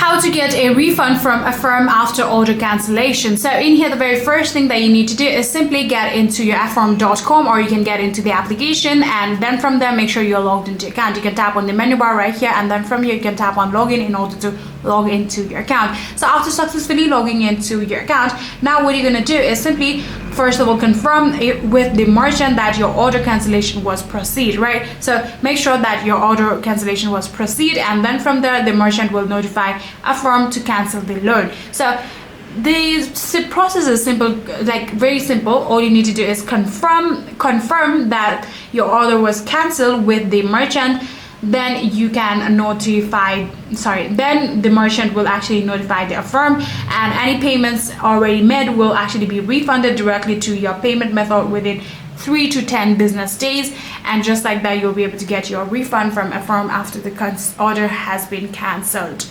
how to get a refund from Affirm after order cancellation. So in here, the very first thing that you need to do is simply get into your affirm.com, or you can get into the application, and then from there make sure you're logged into your account. You can tap on the menu bar right here, and then from here you can tap on login in order to log into your account. So after successfully logging into your account, now what you're going to do is simply first of all confirm with the merchant that your order cancellation was proceed, right? So make sure that your order cancellation was proceed, and then from there the merchant will notify Affirm to cancel the loan. So the process is simple, like very simple. All you need to do is confirm that your order was cancelled with the merchant. Then you can then the merchant will actually notify the Affirm, and any payments already made will actually be refunded directly to your payment method within 3 to 10 business days. And just like that, you'll be able to get your refund from Affirm after the order has been cancelled.